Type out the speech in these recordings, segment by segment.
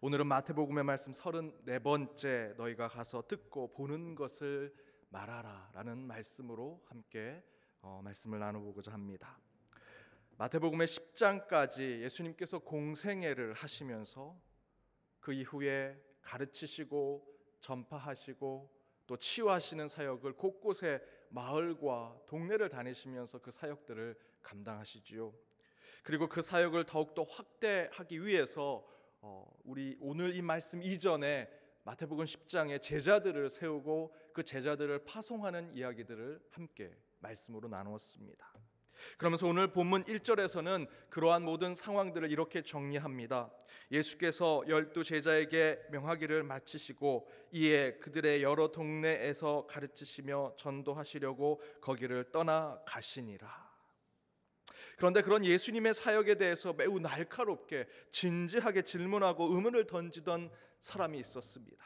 오늘은 마태복음의 말씀 34번째 너희가 가서 듣고 보는 것을 말하라 라는 말씀으로 함께 말씀을 나눠보고자 합니다. 마태복음의 10장까지 예수님께서 공생애를 하시면서 그 이후에 가르치시고 전파하시고 또 치유하시는 사역을 곳곳에 마을과 동네를 다니시면서 그 사역들을 감당하시지요. 그리고 그 사역을 더욱더 확대하기 위해서 우리 오늘 이 말씀 이전에 마태복음 10장에 제자들을 세우고 그 제자들을 파송하는 이야기들을 함께 말씀으로 나누었습니다. 그러면서 오늘 본문 1절에서는 그러한 모든 상황들을 이렇게 정리합니다. 예수께서 12 제자에게 명하기를 마치시고 이에 그들의 여러 동네에서 가르치시며 전도하시려고 거기를 떠나 가시니라. 그런데 그런 예수님의 사역에 대해서 매우 날카롭게 진지하게 질문하고 의문을 던지던 사람이 있었습니다.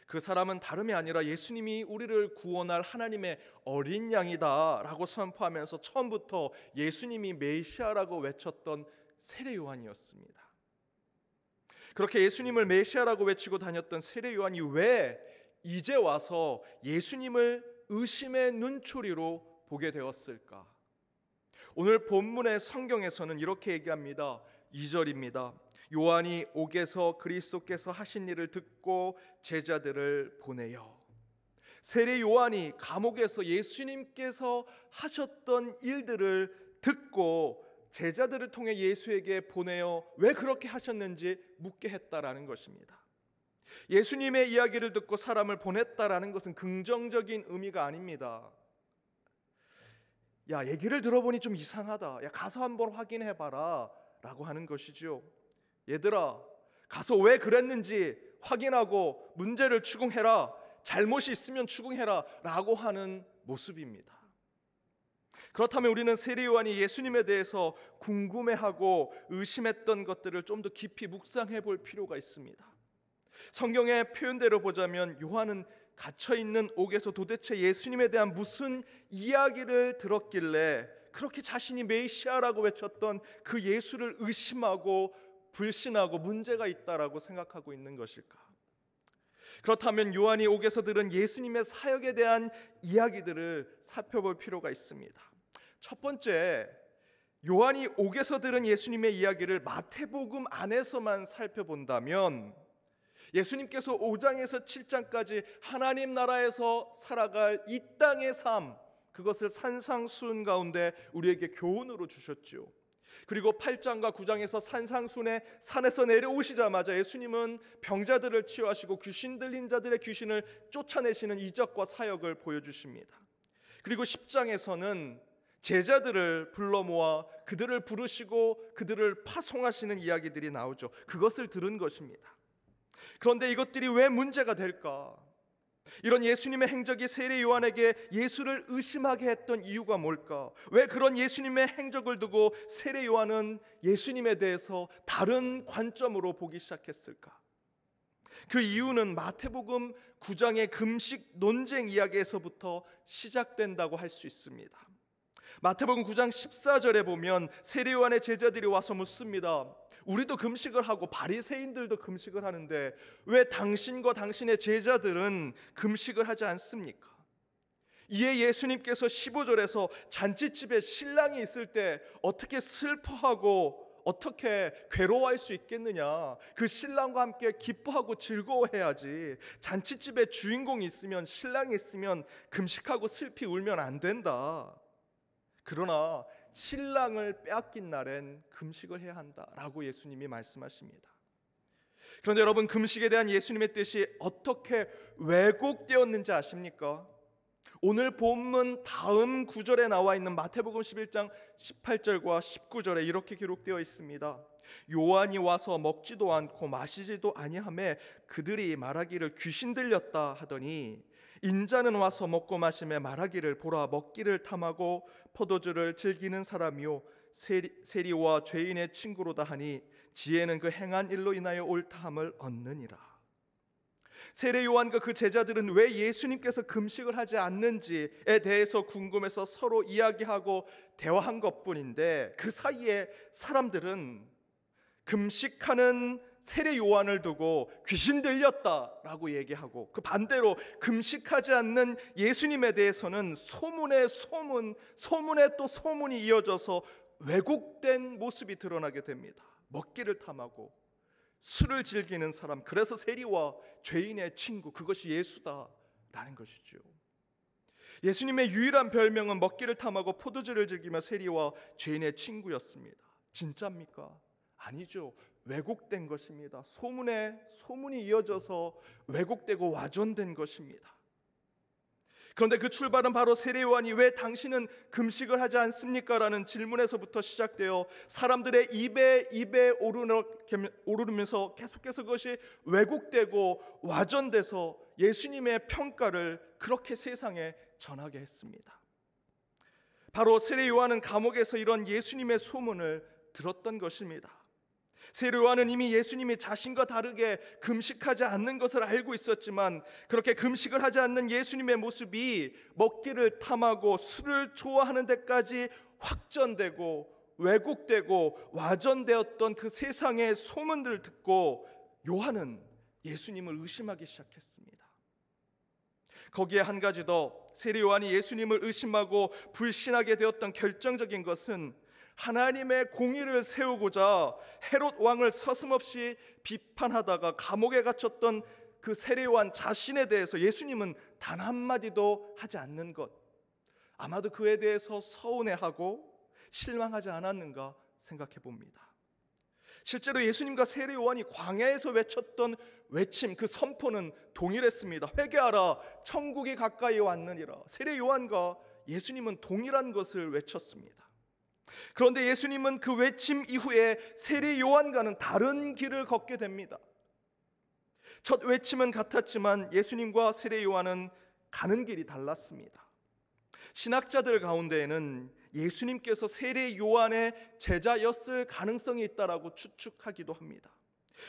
그 사람은 다름이 아니라 예수님이 우리를 구원할 하나님의 어린 양이다 라고 선포하면서 처음부터 예수님이 메시아라고 외쳤던 세례 요한이었습니다. 그렇게 예수님을 메시아라고 외치고 다녔던 세례 요한이 왜 이제 와서 예수님을 의심의 눈초리로 보게 되었을까? 오늘 본문의 성경에서는 이렇게 얘기합니다. 2절입니다. 요한이 옥에서 그리스도께서 하신 일을 듣고 제자들을 보내요. 세례 요한이 감옥에서 예수님께서 하셨던 일들을 듣고 제자들을 통해 예수에게 보내어 왜 그렇게 하셨는지 묻게 했다라는 것입니다. 예수님의 이야기를 듣고 사람을 보냈다라는 것은 긍정적인 의미가 아닙니다. 야, 얘기를 들어보니 좀 이상하다. 야, 가서 한번 확인해봐라 라고 하는 것이죠. 얘들아, 가서 왜 그랬는지 확인하고 문제를 추궁해라. 잘못이 있으면 추궁해라 라고 하는 모습입니다. 그렇다면 우리는 세례 요한이 예수님에 대해서 궁금해하고 의심했던 것들을 좀 더 깊이 묵상해 볼 필요가 있습니다. 성경의 표현대로 보자면 요한은 갇혀있는 옥에서 도대체 예수님에 대한 무슨 이야기를 들었길래 그렇게 자신이 메시아라고 외쳤던 그 예수를 의심하고 불신하고 문제가 있다라고 생각하고 있는 것일까? 그렇다면 요한이 옥에서 들은 예수님의 사역에 대한 이야기들을 살펴볼 필요가 있습니다. 첫 번째, 요한이 옥에서 들은 예수님의 이야기를 마태복음 안에서만 살펴본다면 예수님께서 5장에서 7장까지 하나님 나라에서 살아갈 이 땅의 삶, 그것을 산상수훈 가운데 우리에게 교훈으로 주셨죠. 그리고 8장과 9장에서 산상수훈의 산에서 내려오시자마자 예수님은 병자들을 치유하시고 귀신 들린 자들의 귀신을 쫓아내시는 이적과 사역을 보여주십니다. 그리고 10장에서는 제자들을 불러 모아 그들을 부르시고 그들을 파송하시는 이야기들이 나오죠. 그것을 들은 것입니다. 그런데 이것들이 왜 문제가 될까? 이런 예수님의 행적이 세례 요한에게 예수를 의심하게 했던 이유가 뭘까? 왜 그런 예수님의 행적을 두고 세례 요한은 예수님에 대해서 다른 관점으로 보기 시작했을까? 그 이유는 마태복음 9장의 금식 논쟁 이야기에서부터 시작된다고 할 수 있습니다. 마태복음 9장 14절에 보면 세례 요한의 제자들이 와서 묻습니다. 우리도 금식을 하고 바리새인들도 금식을 하는데 왜 당신과 당신의 제자들은 금식을 하지 않습니까? 이에 예수님께서 15절에서 잔치집에 신랑이 있을 때 어떻게 슬퍼하고 어떻게 괴로워할 수 있겠느냐? 그 신랑과 함께 기뻐하고 즐거워해야지. 잔치집에 주인공이 있으면, 신랑이 있으면 금식하고 슬피 울면 안 된다. 그러나 신랑을 빼앗긴 날엔 금식을 해야 한다라고 예수님이 말씀하십니다. 그런데 여러분, 금식에 대한 예수님의 뜻이 어떻게 왜곡되었는지 아십니까? 오늘 본문 다음 구절에 나와 있는 마태복음 11장 18절과 19절에 이렇게 기록되어 있습니다. 요한이 와서 먹지도 않고 마시지도 아니하매 그들이 말하기를 귀신 들렸다 하더니 인자는 와서 먹고 마시며 말하기를 보라 먹기를 탐하고 포도주를 즐기는 사람이요 세리와 죄인의 친구로다 하니 지혜는 그 행한 일로 인하여 옳다함을 얻느니라. 세례 요한과 그 제자들은 왜 예수님께서 금식을 하지 않는지에 대해서 궁금해서 서로 이야기하고 대화한 것뿐인데 그 사이에 사람들은 금식하는 세례 요한을 두고 귀신 들렸다라고 얘기하고, 그 반대로 금식하지 않는 예수님에 대해서는 소문에 또 소문이 이어져서 왜곡된 모습이 드러나게 됩니다. 먹기를 탐하고 술을 즐기는 사람, 그래서 세리와 죄인의 친구, 그것이 예수다라는 것이죠. 예수님의 유일한 별명은 먹기를 탐하고 포도주를 즐기며 세리와 죄인의 친구였습니다. 진짜입니까? 아니죠. 왜곡된 것입니다. 소문이 이어져서 왜곡되고 와전된 것입니다. 그런데 그 출발은 바로 세례 요한이 왜 당신은 금식을 하지 않습니까? 라는 질문에서부터 시작되어 사람들의 입에 오르면서 계속해서 그것이 왜곡되고 와전돼서 예수님의 평가를 그렇게 세상에 전하게 했습니다. 바로 세례 요한은 감옥에서 이런 예수님의 소문을 들었던 것입니다. 세례 요한은 이미 예수님이 자신과 다르게 금식하지 않는 것을 알고 있었지만, 그렇게 금식을 하지 않는 예수님의 모습이 먹기를 탐하고 술을 좋아하는 데까지 확전되고 왜곡되고 와전되었던 그 세상의 소문들을 듣고 요한은 예수님을 의심하기 시작했습니다. 거기에 한 가지 더, 세례 요한이 예수님을 의심하고 불신하게 되었던 결정적인 것은 하나님의 공의를 세우고자 헤롯 왕을 서슴없이 비판하다가 감옥에 갇혔던 그 세례 요한 자신에 대해서 예수님은 단 한마디도 하지 않는 것, 아마도 그에 대해서 서운해하고 실망하지 않았는가 생각해 봅니다. 실제로 예수님과 세례 요한이 광야에서 외쳤던 외침, 그 선포는 동일했습니다. 회개하라, 천국이 가까이 왔느니라. 세례 요한과 예수님은 동일한 것을 외쳤습니다. 그런데 예수님은 그 외침 이후에 세례 요한과는 다른 길을 걷게 됩니다. 첫 외침은 같았지만 예수님과 세례 요한은 가는 길이 달랐습니다. 신학자들 가운데에는 예수님께서 세례 요한의 제자였을 가능성이 있다라고 추측하기도 합니다.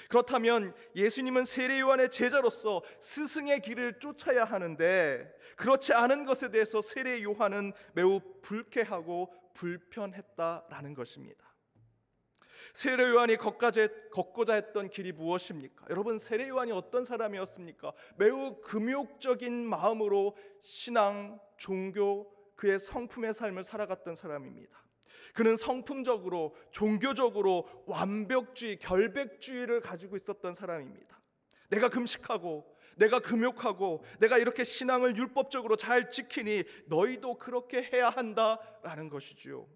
그렇다면 예수님은 세례 요한의 제자로서 스승의 길을 쫓아야 하는데, 그렇지 않은 것에 대해서 세례 요한은 매우 불쾌하고 불편했다라는 것입니다. 세례 요한이 걷고자 했던 길이 무엇입니까? 여러분, 세례 요한이 어떤 사람이었습니까? 매우 금욕적인 마음으로 신앙, 종교, 그의 성품의 삶을 살아갔던 사람입니다. 그는 성품적으로, 종교적으로 완벽주의, 결백주의를 가지고 있었던 사람입니다. 내가 금식하고 내가 금욕하고 내가 이렇게 신앙을 율법적으로 잘 지키니 너희도 그렇게 해야 한다라는 것이지요.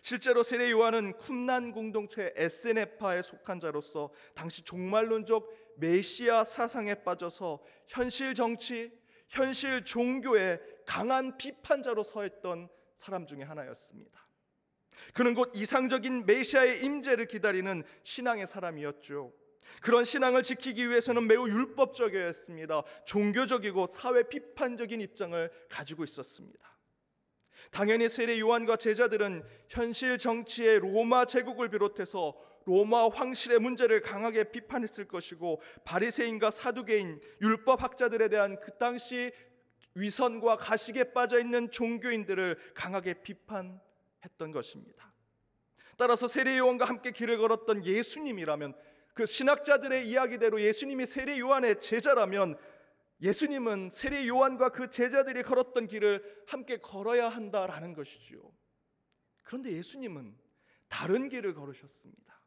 실제로 세례 요한은 쿰난 공동체 에세네파에 속한 자로서 당시 종말론적 메시아 사상에 빠져서 현실 정치, 현실 종교의 강한 비판자로 서했던 사람 중에 하나였습니다. 그는 곧 이상적인 메시아의 임재를 기다리는 신앙의 사람이었죠. 그런 신앙을 지키기 위해서는 매우 율법적이어야 했습니다. 종교적이고 사회 비판적인 입장을 가지고 있었습니다. 당연히 세례 요한과 제자들은 현실 정치의 로마 제국을 비롯해서 로마 황실의 문제를 강하게 비판했을 것이고, 바리새인과 사두개인, 율법학자들에 대한 그 당시 위선과 가식에 빠져있는 종교인들을 강하게 비판했던 것입니다. 따라서 세례 요한과 함께 길을 걸었던 예수님이라면, 그 신학자들의 이야기대로 예수님이 세례 요한의 제자라면, 예수님은 세례 요한과 그 제자들이 걸었던 길을 함께 걸어야 한다라는 것이죠. 그런데 예수님은 다른 길을 걸으셨습니다.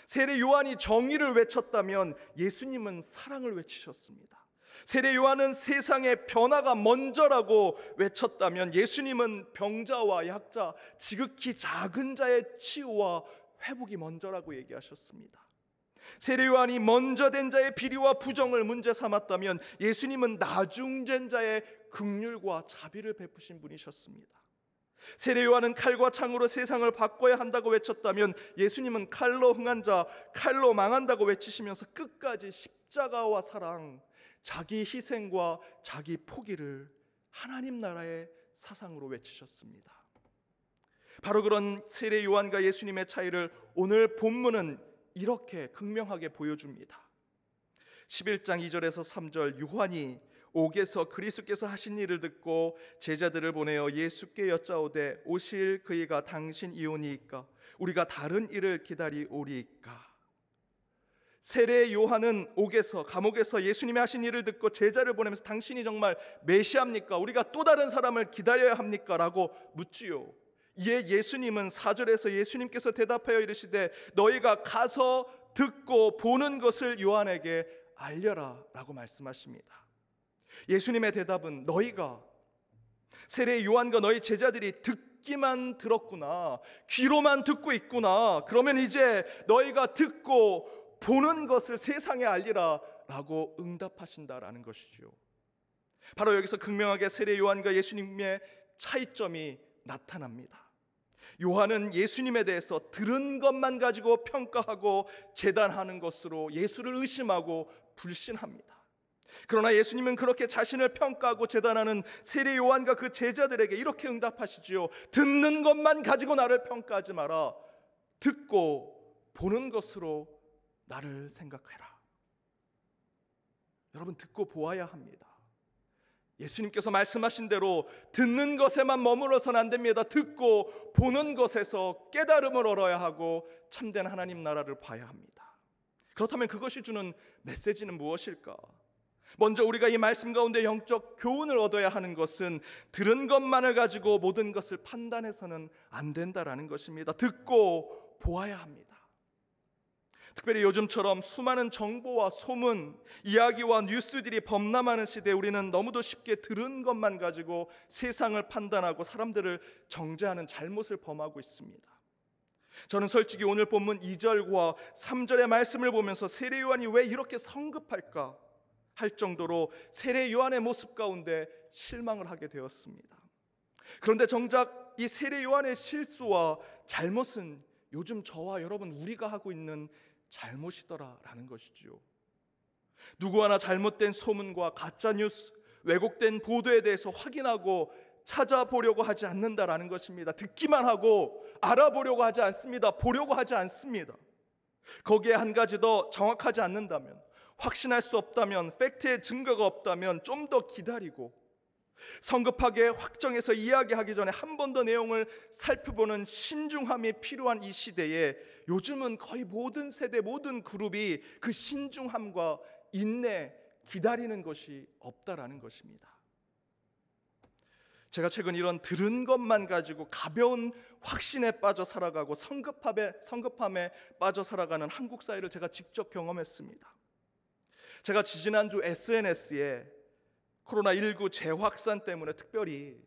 세례 요한이 정의를 외쳤다면 예수님은 사랑을 외치셨습니다. 세례 요한은 세상의 변화가 먼저라고 외쳤다면 예수님은 병자와 약자, 지극히 작은 자의 치유와 회복이 먼저라고 얘기하셨습니다. 세례 요한이 먼저 된 자의 비리와 부정을 문제 삼았다면 예수님은 나중된 자의 긍휼과 자비를 베푸신 분이셨습니다. 세례 요한은 칼과 창으로 세상을 바꿔야 한다고 외쳤다면 예수님은 칼로 흥한 자, 칼로 망한다고 외치시면서 끝까지 십자가와 사랑, 자기 희생과 자기 포기를 하나님 나라의 사상으로 외치셨습니다. 바로 그런 세례 요한과 예수님의 차이를 오늘 본문은 이렇게 극명하게 보여줍니다. 11장 2절에서 3절, 요한이 옥에서 그리스도께서 하신 일을 듣고 제자들을 보내어 예수께 여짜오되 오실 그이가 당신이오니이까 우리가 다른 일을 기다리오리이까. 세례 요한은 감옥에서 예수님이 하신 일을 듣고 제자를 보내면서 당신이 정말 메시아입니까? 우리가 또 다른 사람을 기다려야 합니까? 라고 묻지요. 이에 예수님은 4절에서 예수님께서 대답하여 이르시되 너희가 가서 듣고 보는 것을 요한에게 알려라 라고 말씀하십니다. 예수님의 대답은 너희가, 세례 요한과 너희 제자들이 듣기만 들었구나, 귀로만 듣고 있구나, 그러면 이제 너희가 듣고 보는 것을 세상에 알리라 라고 응답하신다라는 것이죠. 바로 여기서 극명하게 세례 요한과 예수님의 차이점이 나타납니다. 요한은 예수님에 대해서 들은 것만 가지고 평가하고 재단하는 것으로 예수를 의심하고 불신합니다. 그러나 예수님은 그렇게 자신을 평가하고 재단하는 세례 요한과 그 제자들에게 이렇게 응답하시지요. 듣는 것만 가지고 나를 평가하지 마라. 듣고 보는 것으로 나를 생각해라. 여러분, 듣고 보아야 합니다. 예수님께서 말씀하신 대로 듣는 것에만 머물러서는 안 됩니다. 듣고 보는 것에서 깨달음을 얻어야 하고 참된 하나님 나라를 봐야 합니다. 그렇다면 그것이 주는 메시지는 무엇일까? 먼저 우리가 이 말씀 가운데 영적 교훈을 얻어야 하는 것은 들은 것만을 가지고 모든 것을 판단해서는 안 된다라는 것입니다. 듣고 보아야 합니다. 특별히 요즘처럼 수많은 정보와 소문, 이야기와 뉴스들이 범람하는 시대에 우리는 너무도 쉽게 들은 것만 가지고 세상을 판단하고 사람들을 정죄하는 잘못을 범하고 있습니다. 저는 솔직히 오늘 본문 2절과 3절의 말씀을 보면서 세례 요한이 왜 이렇게 성급할까 할 정도로 세례 요한의 모습 가운데 실망을 하게 되었습니다. 그런데 정작 이 세례 요한의 실수와 잘못은 요즘 저와 여러분 우리가 하고 있는 잘못이더라라는 것이지요. 누구 하나 잘못된 소문과 가짜뉴스, 왜곡된 보도에 대해서 확인하고 찾아보려고 하지 않는다라는 것입니다. 듣기만 하고 알아보려고 하지 않습니다. 보려고 하지 않습니다. 거기에 한 가지 더 정확하지 않는다면, 확신할 수 없다면, 팩트의 증거가 없다면 좀 더 기다리고 성급하게 확정해서 이야기하기 전에 한 번 더 내용을 살펴보는 신중함이 필요한 이 시대에 요즘은 거의 모든 세대, 모든 그룹이 그 신중함과 인내, 기다리는 것이 없다라는 것입니다. 제가 최근 이런 들은 것만 가지고 가벼운 확신에 빠져 살아가고 성급함에 빠져 살아가는 한국 사회를 제가 직접 경험했습니다. 제가 지지난주 SNS에 코로나19 재확산 때문에 특별히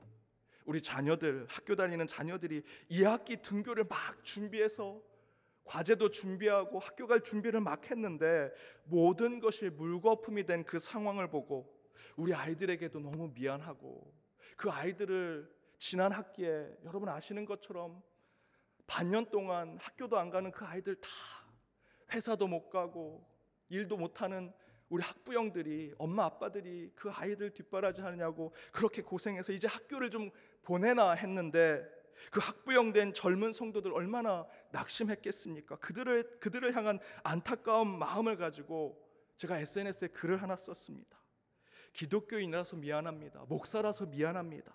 우리 자녀들, 학교 다니는 자녀들이 2학기 등교를 막 준비해서 과제도 준비하고 학교 갈 준비를 막 했는데 모든 것이 물거품이 된 그 상황을 보고 우리 아이들에게도 너무 미안하고, 그 아이들을 지난 학기에 여러분 아시는 것처럼 반년 동안 학교도 안 가는 그 아이들 다 회사도 못 가고 일도 못하는 우리 학부형들이, 엄마 아빠들이 그 아이들 뒷바라지 하느냐고 그렇게 고생해서 이제 학교를 좀 보내나 했는데 그 학부형된 젊은 성도들 얼마나 낙심했겠습니까? 그들을 향한 안타까운 마음을 가지고 제가 SNS에 글을 하나 썼습니다. 기독교인이라서 미안합니다. 목사라서 미안합니다.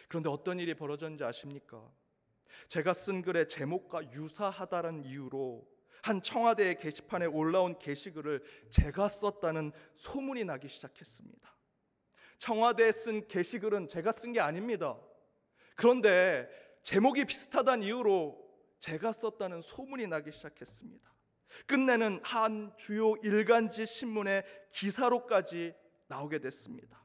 그런데 어떤 일이 벌어졌는지 아십니까? 제가 쓴 글의 제목과 유사하다는 이유로 한 청와대 게시판에 올라온 게시글을 제가 썼다는 소문이 나기 시작했습니다. 청와대에 쓴 게시글은 제가 쓴 게 아닙니다. 그런데 제목이 비슷하다는 이유로 제가 썼다는 소문이 나기 시작했습니다. 끝내는 한 주요 일간지 신문의 기사로까지 나오게 됐습니다.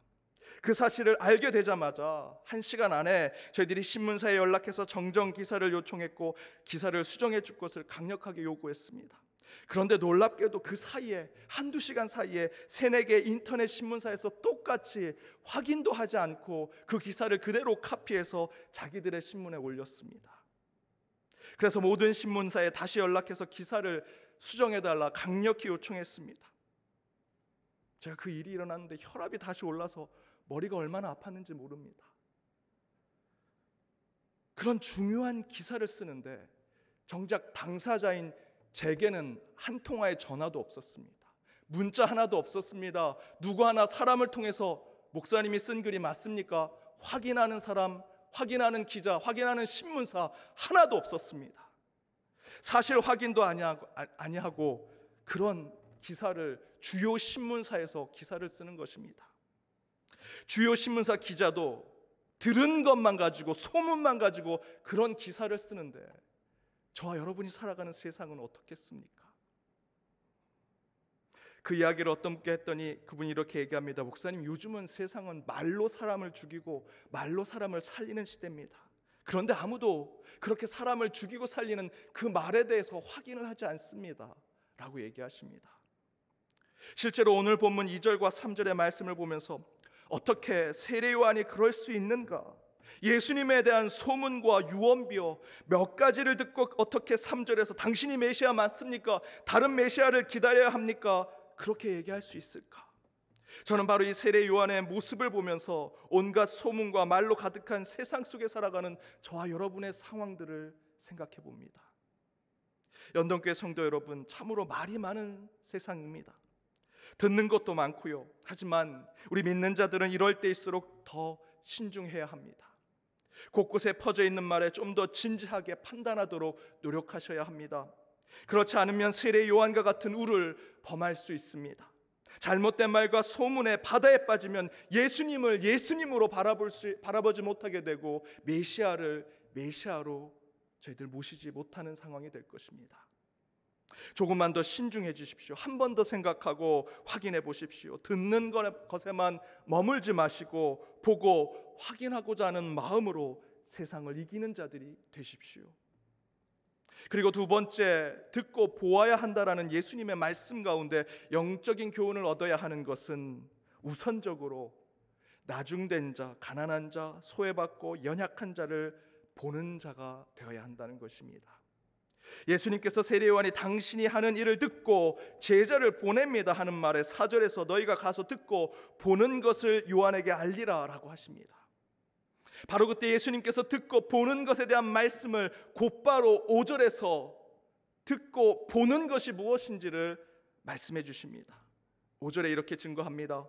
그 사실을 알게 되자마자 1시간 안에 저희들이 신문사에 연락해서 정정 기사를 요청했고 기사를 수정해 줄 것을 강력하게 요구했습니다. 그런데 놀랍게도 그 사이에 한두 시간 사이에 3-4개 인터넷 신문사에서 똑같이 확인도 하지 않고 그 기사를 그대로 카피해서 자기들의 신문에 올렸습니다. 그래서 모든 신문사에 다시 연락해서 기사를 수정해달라 강력히 요청했습니다. 제가 그 일이 일어났는데 혈압이 다시 올라서 머리가 얼마나 아팠는지 모릅니다. 그런 중요한 기사를 쓰는데 정작 당사자인 제게는 한 통화의 전화도 없었습니다. 문자 하나도 없었습니다. 누구 하나 사람을 통해서 목사님이 쓴 글이 맞습니까? 확인하는 사람, 확인하는 기자, 확인하는 신문사 하나도 없었습니다. 사실 확인도 아니하고 그런 기사를 주요 신문사에서 기사를 쓰는 것입니다. 주요 신문사 기자도 들은 것만 가지고, 소문만 가지고 그런 기사를 쓰는데 저와 여러분이 살아가는 세상은 어떻겠습니까? 그 이야기를 어떤 분께 했더니 그분이 이렇게 얘기합니다. 목사님, 요즘은 세상은 말로 사람을 죽이고 말로 사람을 살리는 시대입니다. 그런데 아무도 그렇게 사람을 죽이고 살리는 그 말에 대해서 확인을 하지 않습니다 라고 얘기하십니다. 실제로 오늘 본문 2절과 3절의 말씀을 보면서 어떻게 세례 요한이 그럴 수 있는가, 예수님에 대한 소문과 유언비어 몇 가지를 듣고 어떻게 3절에서 당신이 메시아 맞습니까? 다른 메시아를 기다려야 합니까? 그렇게 얘기할 수 있을까? 저는 바로 이 세례 요한의 모습을 보면서 온갖 소문과 말로 가득한 세상 속에 살아가는 저와 여러분의 상황들을 생각해 봅니다. 연동교회 성도 여러분, 참으로 말이 많은 세상입니다. 듣는 것도 많고요. 하지만 우리 믿는 자들은 이럴 때일수록 더 신중해야 합니다. 곳곳에 퍼져 있는 말에 좀 더 진지하게 판단하도록 노력하셔야 합니다. 그렇지 않으면 세례 요한과 같은 우를 범할 수 있습니다. 잘못된 말과 소문의 바다에 빠지면 예수님을 예수님으로 바라보지 못하게 되고 메시아를 메시아로 저희들 모시지 못하는 상황이 될 것입니다. 조금만 더 신중해 주십시오. 한 번 더 생각하고 확인해 보십시오. 듣는 것에만 머물지 마시고 보고 확인하고자 하는 마음으로 세상을 이기는 자들이 되십시오. 그리고 두 번째, 듣고 보아야 한다라는 예수님의 말씀 가운데 영적인 교훈을 얻어야 하는 것은 우선적으로 나중된 자, 가난한 자, 소외받고 연약한 자를 보는 자가 되어야 한다는 것입니다. 예수님께서 세례 요한이 당신이 하는 일을 듣고 제자를 보냅니다 하는 말에 4절에서 너희가 가서 듣고 보는 것을 요한에게 알리라 라고 하십니다. 바로 그때 예수님께서 듣고 보는 것에 대한 말씀을 곧바로 5절에서 듣고 보는 것이 무엇인지를 말씀해 주십니다. 5절에 이렇게 증거합니다.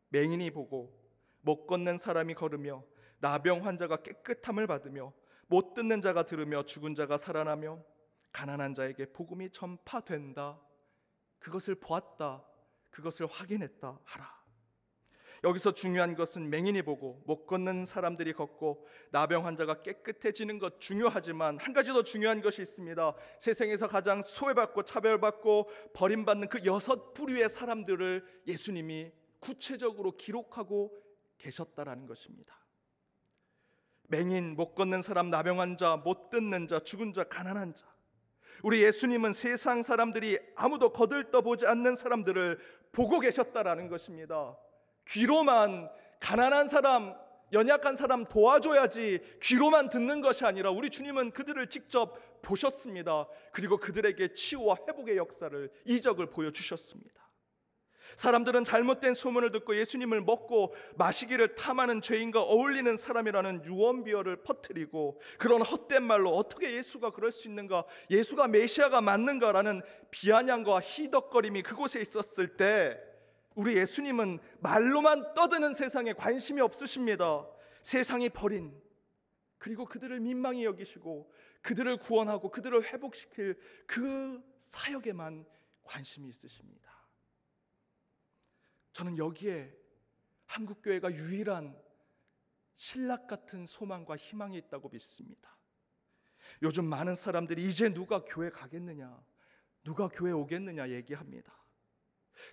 맹인이 보고 못 걷는 사람이 걸으며 나병 환자가 깨끗함을 받으며 못 듣는 자가 들으며 죽은 자가 살아나며 가난한 자에게 복음이 전파된다. 그것을 보았다. 그것을 확인했다 하라. 여기서 중요한 것은 맹인이 보고 못 걷는 사람들이 걷고 나병 환자가 깨끗해지는 것 중요하지만 한 가지 더 중요한 것이 있습니다. 세상에서 가장 소외받고 차별받고 버림받는 그 6부류의 사람들을 예수님이 구체적으로 기록하고 계셨다라는 것입니다. 맹인, 못 걷는 사람, 나병 환자, 못 듣는 자, 죽은 자, 가난한 자. 우리 예수님은 세상 사람들이 아무도 거들떠보지 않는 사람들을 보고 계셨다라는 것입니다. 귀로만 가난한 사람, 연약한 사람 도와줘야지 귀로만 듣는 것이 아니라 우리 주님은 그들을 직접 보셨습니다. 그리고 그들에게 치유와 회복의 역사를, 이적을 보여주셨습니다. 사람들은 잘못된 소문을 듣고 예수님을 먹고 마시기를 탐하는 죄인과 어울리는 사람이라는 유언비어를 퍼뜨리고 그런 헛된 말로 어떻게 예수가 그럴 수 있는가, 예수가 메시아가 맞는가라는 비아냥과 희덕거림이 그곳에 있었을 때 우리 예수님은 말로만 떠드는 세상에 관심이 없으십니다. 세상이 버린, 그리고 그들을 민망히 여기시고 그들을 구원하고 그들을 회복시킬 그 사역에만 관심이 있으십니다. 저는 여기에 한국교회가 유일한 신락 같은 소망과 희망이 있다고 믿습니다. 요즘 많은 사람들이 이제 누가 교회 가겠느냐, 누가 교회 오겠느냐 얘기합니다.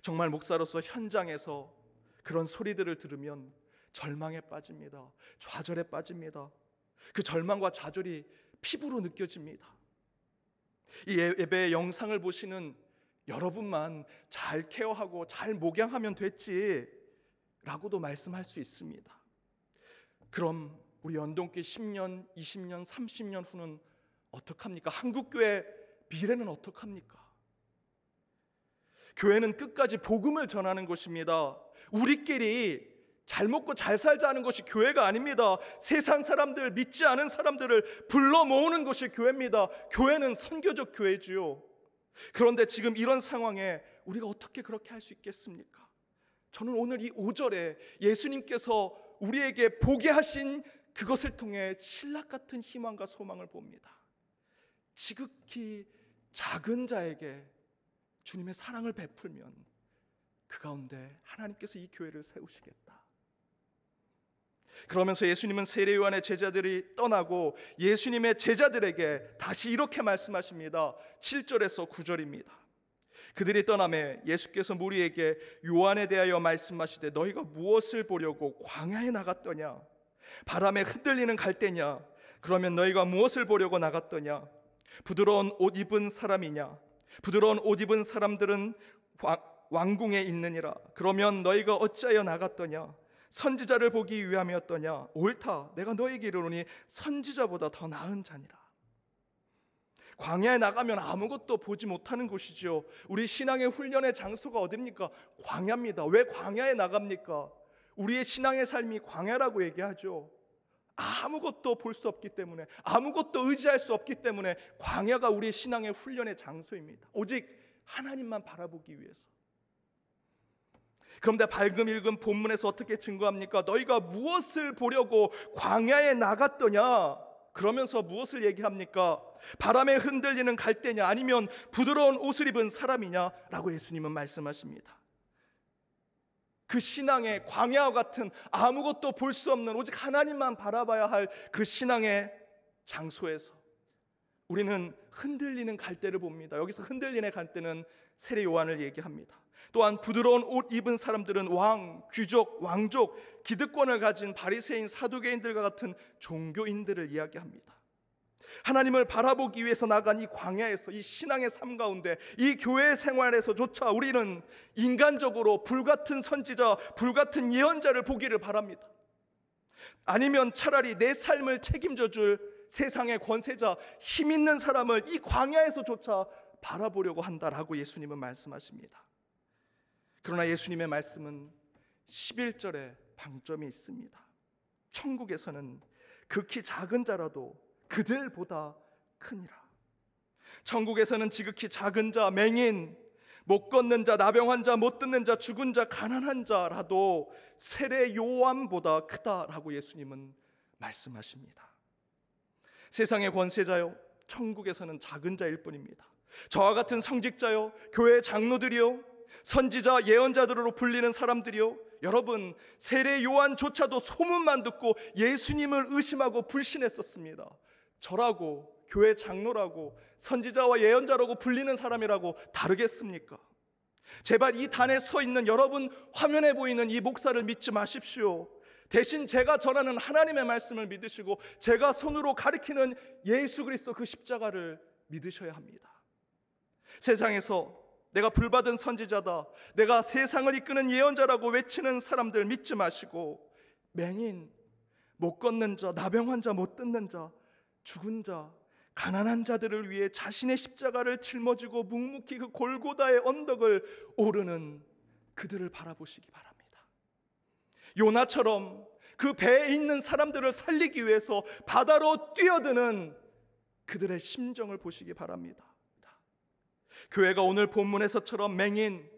정말 목사로서 현장에서 그런 소리들을 들으면 절망에 빠집니다. 좌절에 빠집니다. 그 절망과 좌절이 피부로 느껴집니다. 이 예배의 영상을 보시는 여러분만 잘 케어하고 잘 목양하면 됐지 라고도 말씀할 수 있습니다. 그럼 우리 연동교회 10년, 20년, 30년 후는 어떡합니까? 한국교회 미래는 어떡합니까? 교회는 끝까지 복음을 전하는 곳입니다. 우리끼리 잘 먹고 잘 살자는 것이 교회가 아닙니다. 세상 사람들, 믿지 않은 사람들을 불러 모으는 것이 교회입니다. 교회는 선교적 교회지요. 그런데 지금 이런 상황에 우리가 어떻게 그렇게 할 수 있겠습니까? 저는 오늘 이 5절에 예수님께서 우리에게 보게 하신 그것을 통해 신락 같은 희망과 소망을 봅니다. 지극히 작은 자에게 주님의 사랑을 베풀면 그 가운데 하나님께서 이 교회를 세우시겠다. 그러면서 예수님은 세례 요한의 제자들이 떠나고 예수님의 제자들에게 다시 이렇게 말씀하십니다. 7절에서 9절입니다. 그들이 떠나매 예수께서 무리에게 요한에 대하여 말씀하시되 너희가 무엇을 보려고 광야에 나갔더냐? 바람에 흔들리는 갈대냐? 그러면 너희가 무엇을 보려고 나갔더냐? 부드러운 옷 입은 사람이냐? 부드러운 옷 입은 사람들은 왕궁에 있느니라. 그러면 너희가 어찌하여 나갔더냐? 선지자를 보기 위함이었더냐? 옳다, 내가 너희에게 이르노니 선지자보다 더 나은 자니라. 광야에 나가면 아무것도 보지 못하는 곳이죠. 우리 신앙의 훈련의 장소가 어딥니까? 광야입니다. 왜 광야에 나갑니까? 우리의 신앙의 삶이 광야라고 얘기하죠. 아무것도 볼 수 없기 때문에, 아무것도 의지할 수 없기 때문에 광야가 우리의 신앙의 훈련의 장소입니다. 오직 하나님만 바라보기 위해서. 그런데 밝음 읽은 본문에서 어떻게 증거합니까? 너희가 무엇을 보려고 광야에 나갔더냐? 그러면서 무엇을 얘기합니까? 바람에 흔들리는 갈대냐? 아니면 부드러운 옷을 입은 사람이냐? 라고 예수님은 말씀하십니다. 그 신앙의 광야와 같은 아무것도 볼 수 없는 오직 하나님만 바라봐야 할 그 신앙의 장소에서 우리는 흔들리는 갈대를 봅니다. 여기서 흔들리는 갈대는 세례 요한을 얘기합니다. 또한 부드러운 옷 입은 사람들은 왕, 귀족, 왕족, 기득권을 가진 바리새인, 사두개인들과 같은 종교인들을 이야기합니다. 하나님을 바라보기 위해서 나간 이 광야에서, 이 신앙의 삶 가운데, 이 교회 생활에서조차 우리는 인간적으로 불같은 선지자, 불같은 예언자를 보기를 바랍니다. 아니면 차라리 내 삶을 책임져 줄 세상의 권세자, 힘 있는 사람을 이 광야에서조차 바라보려고 한다라고 예수님은 말씀하십니다. 그러나 예수님의 말씀은 11절에 방점이 있습니다. 천국에서는 극히 작은 자라도 그들보다 크니라. 천국에서는 지극히 작은 자, 맹인, 못 걷는 자, 나병 자, 못 듣는 자, 죽은 자, 가난한 자라도 세례 요한보다 크다라고 예수님은 말씀하십니다. 세상의 권세자요, 천국에서는 작은 자일 뿐입니다. 저와 같은 성직자요, 교회 장로들이요, 선지자, 예언자들로 불리는 사람들이요, 여러분, 세례 요한조차도 소문만 듣고 예수님을 의심하고 불신했었습니다. 저라고, 교회 장로라고, 선지자와 예언자라고 불리는 사람이라고 다르겠습니까? 제발 이 단에 서 있는 여러분, 화면에 보이는 이 목사를 믿지 마십시오. 대신 제가 전하는 하나님의 말씀을 믿으시고 제가 손으로 가리키는 예수 그리스도 그 십자가를 믿으셔야 합니다. 세상에서 내가 불받은 선지자다, 내가 세상을 이끄는 예언자라고 외치는 사람들 믿지 마시고 맹인, 못 걷는 자, 나병 자, 못 듣는 자, 죽은 자, 가난한 자들을 위해 자신의 십자가를 짊어지고 묵묵히 그 골고다의 언덕을 오르는 그들을 바라보시기 바랍니다. 요나처럼 그 배에 있는 사람들을 살리기 위해서 바다로 뛰어드는 그들의 심정을 보시기 바랍니다. 교회가 오늘 본문에서처럼 맹인,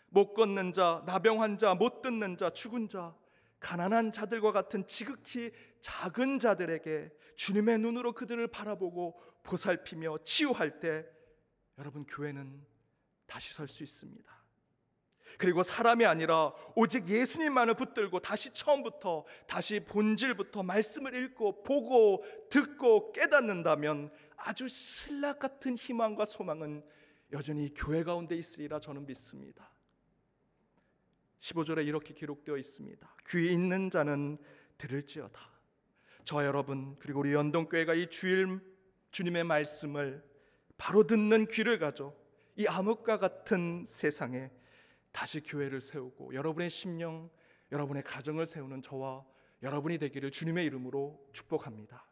못 걷는 자, 나병 자, 못 듣는 자, 죽은 자, 가난한 자들과 같은 지극히 작은 자들에게 주님의 눈으로 그들을 바라보고 보살피며 치유할 때 여러분, 교회는 다시 설 수 있습니다. 그리고 사람이 아니라 오직 예수님만을 붙들고 다시 처음부터, 다시 본질부터 말씀을 읽고 보고 듣고 깨닫는다면 아주 신락 같은 희망과 소망은 여전히 교회 가운데 있으리라 저는 믿습니다. 15절에 이렇게 기록되어 있습니다. 귀 있는 자는 들을지어다. 저와 여러분, 그리고 우리 연동교회가 이 주일 주님의 말씀을 바로 듣는 귀를 가져 이 암흑과 같은 세상에 다시 교회를 세우고 여러분의 심령, 여러분의 가정을 세우는 저와 여러분이 되기를 주님의 이름으로 축복합니다.